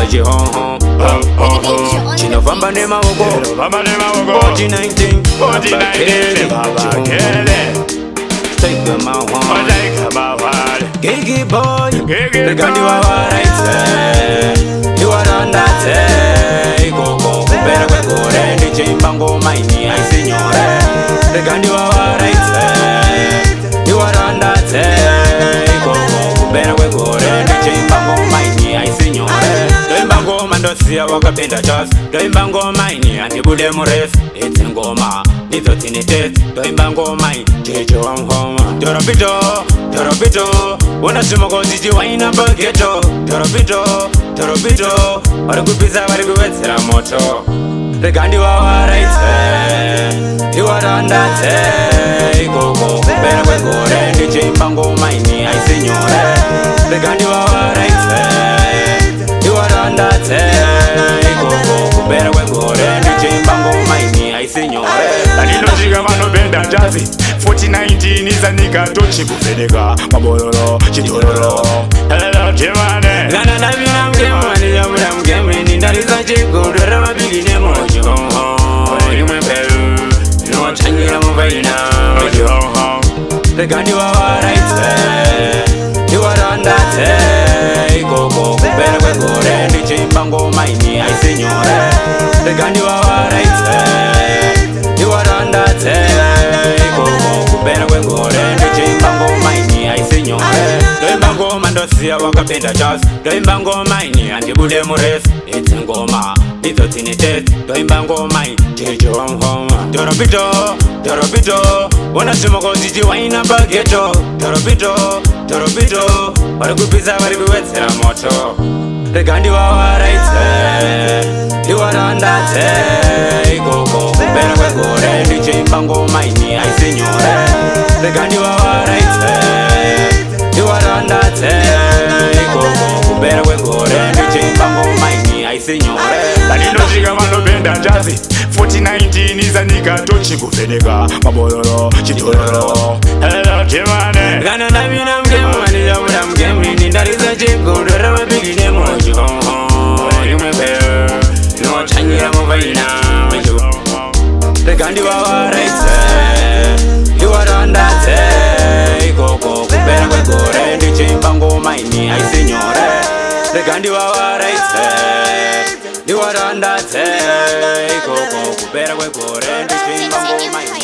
chichi ho ho ho ho. Chinovamba ne mawoko 4019 Baba Kele. Take them out one. Gigi boy, the Gandhi Wawa right. You are on that go better go and the Chimbango Mini, I signore. The Gandhi Wawa right. You are on that go better go and the Chimbango Mini, I signore. Doimbango Mandosia Wakapenda just Doimbango Mini and the Budemores. It's in Goma. Nito tinite, doimbango mai, jejo home. Toropito, wana shumoko jiji waina bageto. Toropito, warikupiza warikuwetsera moto. Regandi wawa right, you are on that go, bera kwekore, DJ Mbango maini, I signore. Regandi wawa right, you are on that go, bera kwekore, DJ Mbango maini, I signore. Aninojiga manobenda jazi 4019 izanika tochi kufedeka mabololo chidololo hello jemane gana nabina mgemani yamura mgemeni ndariza chigondora mabigi nemojo imwe pelu no changira mubaina regandi wawa right you are on that go bera kwekore ndiche Mbango maini I signore regandi wawa right you are on that go better when go and the Mbango maini I signore. Doimbango Mandosia Wakapenda just Doimbango maini and the Budemores. It's in Goma, Nito tinite, Doimbango mai, jejo home. Toropito, wana shumoko jiji waina bageto. Toropito, warikupiza warikuwetsera moto. Regandi wawa right, you are on that go, better go and the Mbango maini I signore. Regandi wawa right, you are on that go, better go and the Mbango maini I signore. Aninojiga manobenda jazi 4019 izanika tochi kufedeka mabololo chidololo hello jemane gana nabina mgemani yamura mgemeni ndariza chigondora mabigi nemojo imwe pelu no changira mubaina regandi wawa right you are on that go bera kwekore ndiche Mbango maini I signore regandi wawa right you are on that go bera kwekore ndiche Mbango maini